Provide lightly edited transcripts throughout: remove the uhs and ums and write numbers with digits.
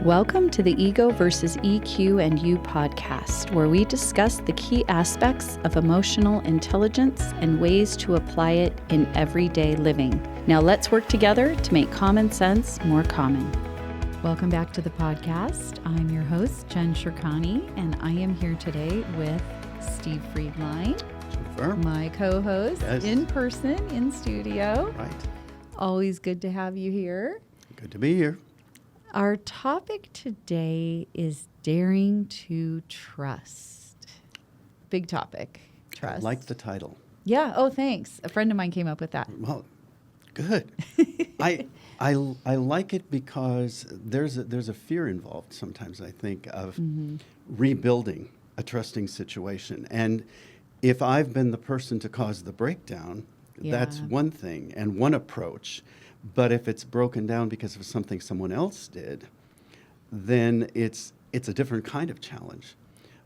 Welcome to the Ego versus EQ and You podcast, where we discuss the key aspects of emotional intelligence and ways to apply it in everyday living. Now let's work together to make common sense more common. Welcome back to the podcast. I'm your host, Jen Shirkani, and I am here today with Steve Friedlein, Jennifer, my co-host, yes, in person, in studio. Right. Always good to have you here. Good to be here. Our topic today is daring to trust. Big topic, trust. I like the title. Yeah. Oh, thanks. A friend of mine came up with that. Well, good. I like it because there's a fear involved sometimes, I think, of rebuilding a trusting situation. And if I've been the person to cause the breakdown, that's one thing and one approach. But if it's broken down because of something someone else did, then it's a different kind of challenge.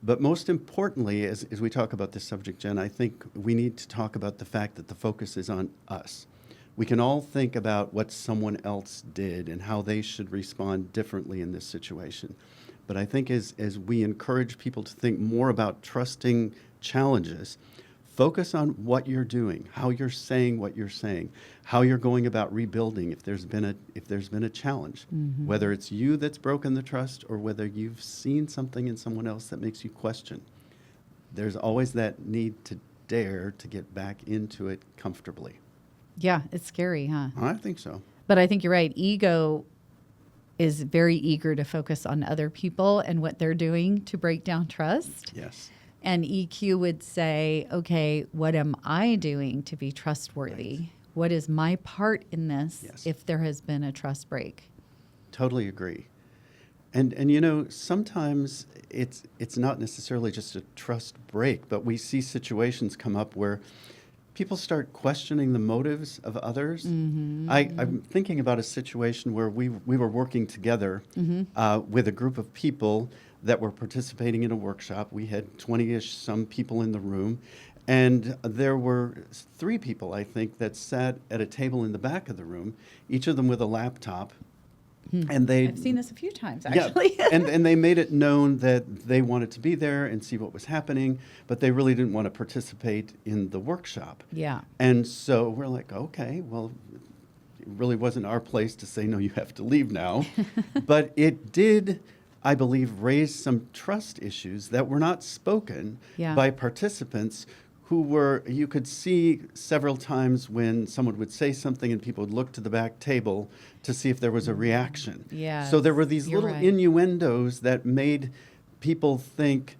But most importantly, as we talk about this subject, Jen, I think we need to talk about the fact that the focus is on us. We can all think about what someone else did and how they should respond differently in this situation. But I think as we encourage people to think more about trusting challenges, focus on what you're doing, how you're saying what you're saying, how you're going about rebuilding if there's been a challenge, whether it's you that's broken the trust or whether you've seen something in someone else that makes you question. There's always that need to dare to get back into it comfortably. Yeah, it's scary, huh? I think so. But I think you're right. Ego is very eager to focus on other people and what they're doing to break down trust. Yes. And EQ would say, okay, what am I doing to be trustworthy? Right. What is my part in this if there has been a trust break? Totally agree. And you know, sometimes it's not necessarily just a trust break, but we see situations come up where people start questioning the motives of others. I'm thinking about a situation where we were working together with a group of people that were participating in a workshop. We had 20-ish some people in the room, and there were 3 people, I think, that sat at a table in the back of the room, each of them with a laptop. And I've seen this a few times, actually. Yeah, and they made it known that they wanted to be there and see what was happening, but they really didn't want to participate in the workshop. Yeah. And so we're like, okay, well, it really wasn't our place to say, no, you have to leave now. But it did, I believe, raise some trust issues that were not spoken by participants who were, you could see several times when someone would say something and people would look to the back table to see if there was a reaction. Yeah. So there were these little innuendos that made people think,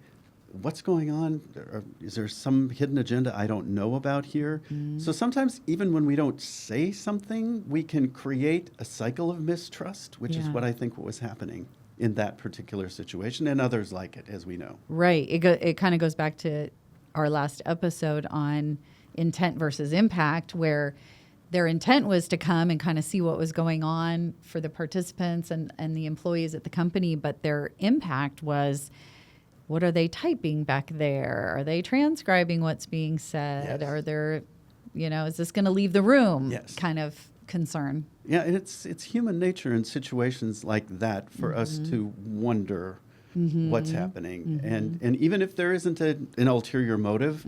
what's going on? Or is there some hidden agenda I don't know about here? So sometimes even when we don't say something, we can create a cycle of mistrust, which is what I think was happening in that particular situation and others like it, as we know. Right. It kind of goes back to our last episode on intent versus impact, where their intent was to come and kind of see what was going on for the participants and the employees at the company, but their impact was, what are they typing back there? Are they transcribing what's being said? Are there, is this going to leave the room? Kind of concern. Yeah, and it's human nature in situations like that for us to wonder what's happening. And even if there isn't an ulterior motive,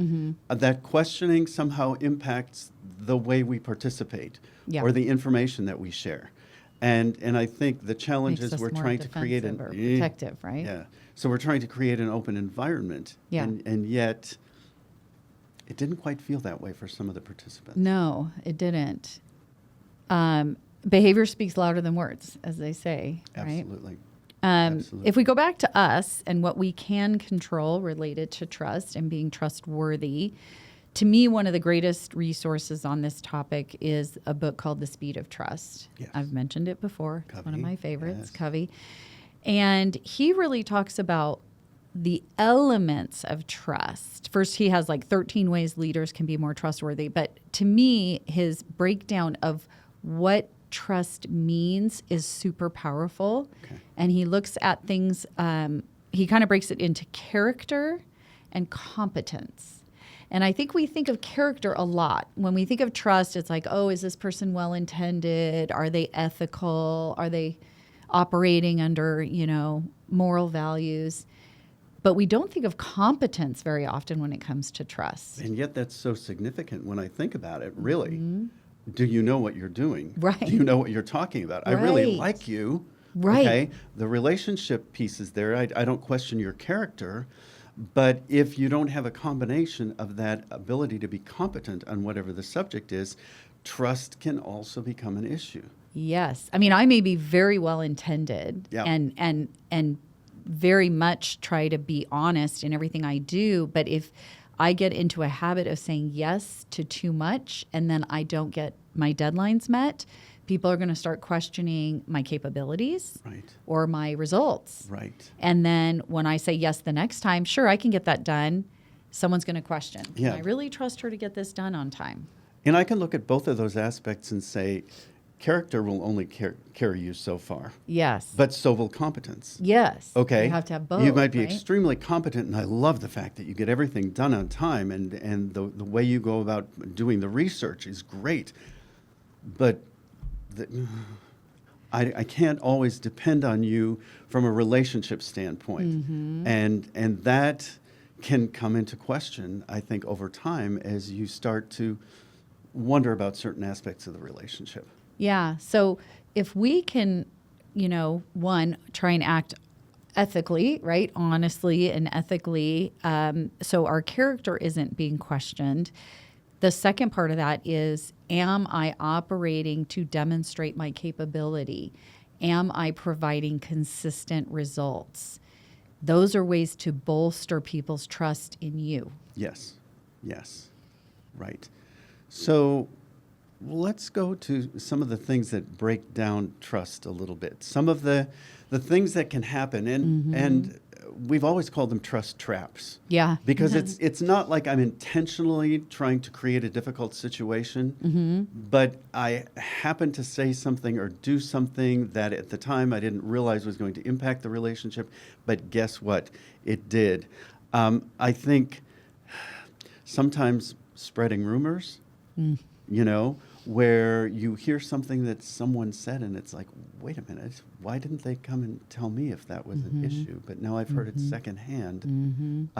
that questioning somehow impacts the way we participate or the information that we share. And I think the challenge is we're trying to create an protective, right? Yeah. So we're trying to create an open environment. Yeah. And yet it didn't quite feel that way for some of the participants. No, it didn't. Behavior speaks louder than words, as they say. Absolutely. Right? If we go back to us and what we can control related to trust and being trustworthy, to me, one of the greatest resources on this topic is a book called The Speed of Trust. Yes. I've mentioned it before. Covey. It's one of my favorites, Covey. And he really talks about the elements of trust. First, he has like 13 ways leaders can be more trustworthy. But to me, his breakdown of what trust means is super powerful. Okay. And he looks at things, he kind of breaks it into character and competence. And I think we think of character a lot. When we think of trust, it's like, oh, is this person well-intended? Are they ethical? Are they operating under, moral values. But we don't think of competence very often when it comes to trust. And yet that's so significant when I think about it, really. Do you know what you're doing? Right. Do you know what you're talking about? I really like you. Right. Okay. The relationship piece is there. I don't question your character. But if you don't have a combination of that ability to be competent on whatever the subject is, trust can also become an issue. Yes. I mean, I may be very well intended and very much try to be honest in everything I do. But if I get into a habit of saying yes to too much and then I don't get my deadlines met, people are going to start questioning my capabilities or my results. Right. And then when I say yes the next time, sure, I can get that done. Someone's going to question, can I really trust her to get this done on time? And I can look at both of those aspects and say, character will only carry you so far. Yes. But so will competence. Yes. Okay. You have to have both. You might be right? extremely competent, and I love the fact that you get everything done on time, and the way you go about doing the research is great. But I can't always depend on you from a relationship standpoint. And that can come into question, I think, over time as you start to wonder about certain aspects of the relationship. Yeah. So if we can, one, try and act ethically, right? Honestly and ethically, so our character isn't being questioned. The second part of that is, am I operating to demonstrate my capability? Am I providing consistent results? Those are ways to bolster people's trust in you. Yes. Right. So let's go to some of the things that break down trust a little bit. Some of the things that can happen, and we've always called them trust traps. Yeah. Because it's not like I'm intentionally trying to create a difficult situation, but I happen to say something or do something that at the time I didn't realize was going to impact the relationship, but guess what? It did. I think sometimes spreading rumors, where you hear something that someone said and it's like, wait a minute, why didn't they come and tell me if that was an issue? But now I've heard it secondhand.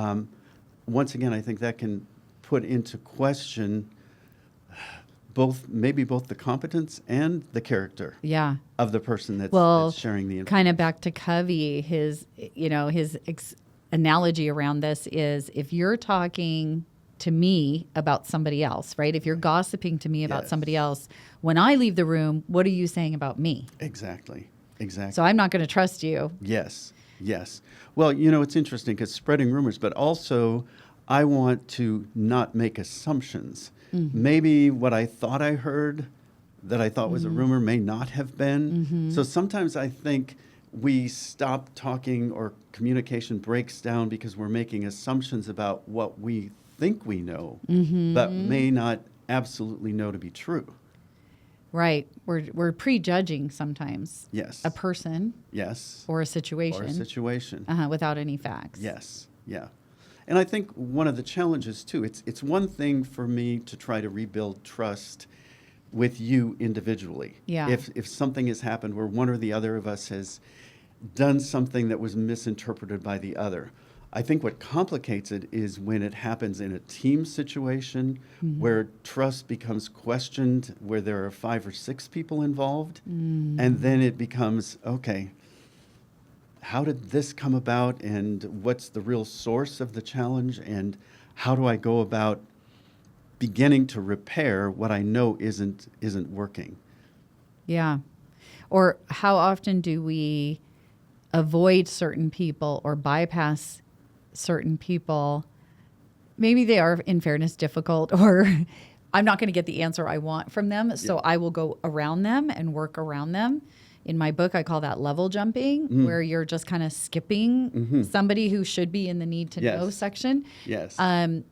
Once again, I think that can put into question maybe both the competence and the character of the person that's sharing the information. Kind of back to Covey, his analogy around this is, if you're talking to me about somebody else, right? If you're gossiping to me about somebody else, when I leave the room, what are you saying about me? Exactly. So I'm not going to trust you. Yes. Well, it's interesting because spreading rumors, but also I want to not make assumptions. Maybe what I thought I heard that I thought was a rumor may not have been. So sometimes I think we stop talking or communication breaks down because we're making assumptions about what we think we know, but may not absolutely know to be true. Right. We're prejudging sometimes. Yes. A person. Yes. Or a situation. Without any facts. Yes. Yeah. And I think one of the challenges too, it's one thing for me to try to rebuild trust with you individually. Yeah. If something has happened where one or the other of us has done something that was misinterpreted by the other. I think what complicates it is when it happens in a team situation where trust becomes questioned, where there are 5 or 6 people involved, and then it becomes, okay, how did this come about, and what's the real source of the challenge, and how do I go about beginning to repair what I know isn't working? Yeah. Or how often do we avoid certain people or bypass certain people? Maybe they are, in fairness, difficult, or I'm not going to get the answer I want from them, so I will go around them and work around them. In my book, I call that level jumping, where you're just kind of skipping somebody who should be in the need to know section. Yes. And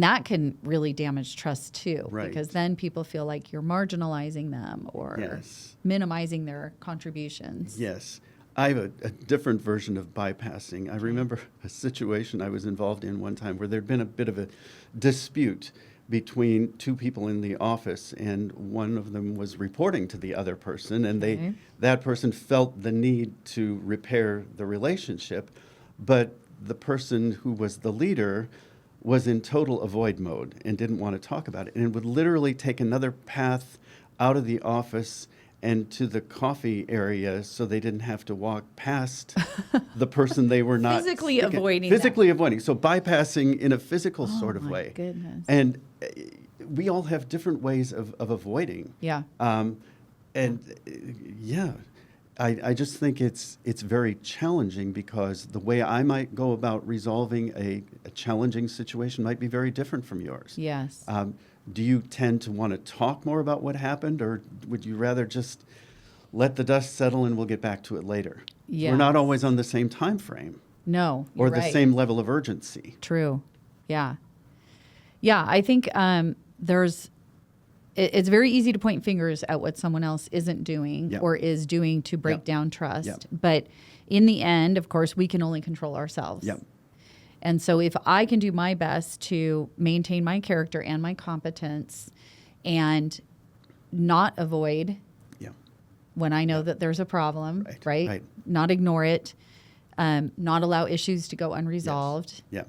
that can really damage trust too, Right. because then people feel like you're marginalizing them or minimizing their contributions. Yes. I have a different version of bypassing. I remember a situation I was involved in one time where there'd been a bit of a dispute between two people in the office, and one of them was reporting to the other person, and that person felt the need to repair the relationship, but the person who was the leader was in total avoid mode and didn't want to talk about it, and would literally take another path out of the office and to the coffee area so they didn't have to walk past the person they were not physically avoiding. So bypassing in a physical sort of way. Goodness. And we all have different ways of avoiding. Yeah. I just think it's very challenging, because the way I might go about resolving a challenging situation might be very different from yours. Yes. Do you tend to want to talk more about what happened, or would you rather just let the dust settle and we'll get back to it later? Yeah. We're not always on the same time frame. No, or you're the right. same level of urgency. True. Yeah. Yeah, I think it's very easy to point fingers at what someone else isn't doing Yep. or is doing to break Yep. down trust. Yep. But in the end, of course, we can only control ourselves. Yep. And so if I can do my best to maintain my character and my competence and not avoid Yeah. when I know that there's a problem, right? Right. Not ignore it, not allow issues to go unresolved, Yeah.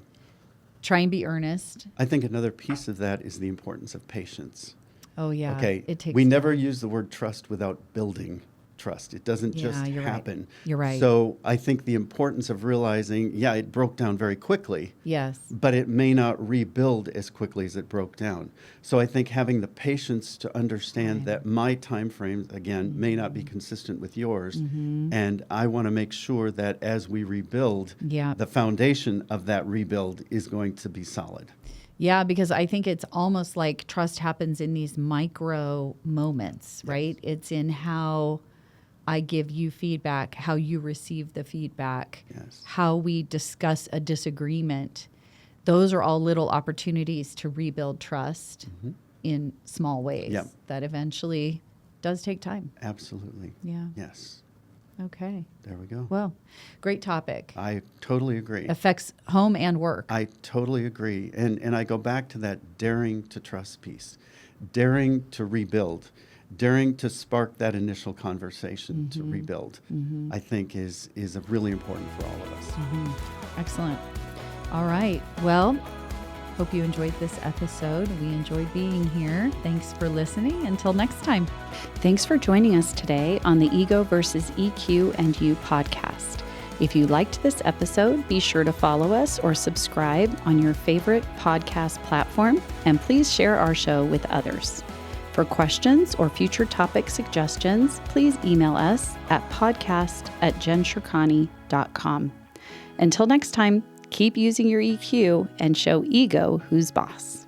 try and be earnest. I think another piece of that is the importance of patience. Oh, yeah. Okay. It takes we never use the word trust without building trust. It doesn't Yeah, just you're right. happen. You're right. So I think the importance of realizing, it broke down very quickly, Yes. but it may not rebuild as quickly as it broke down. So I think having the patience to understand Right. that my time frames, again, may not be consistent with yours. Mm-hmm. And I want to make sure that as we rebuild, Yeah. the foundation of that rebuild is going to be solid. Yeah, because I think it's almost like trust happens in these micro moments, right? It's in how I give you feedback, how you receive the feedback, Yes. how we discuss a disagreement. Those are all little opportunities to rebuild trust in small ways Yep. that eventually does take time. Absolutely. Yeah. Yes. Okay. There we go. Well, great topic. I totally agree. Affects home and work. I totally agree. And I go back to that daring to trust piece, daring to rebuild, daring to spark that initial conversation to rebuild, I think is really important for all of us. Excellent. All right. Well, hope you enjoyed this episode. We enjoyed being here. Thanks for listening. Until next time. Thanks for joining us today on the Ego versus EQ and You podcast. If you liked this episode, be sure to follow us or subscribe on your favorite podcast platform, and please share our show with others. For questions or future topic suggestions, please email us at podcast@jenshirkani.com. Until next time, keep using your EQ and show ego who's boss.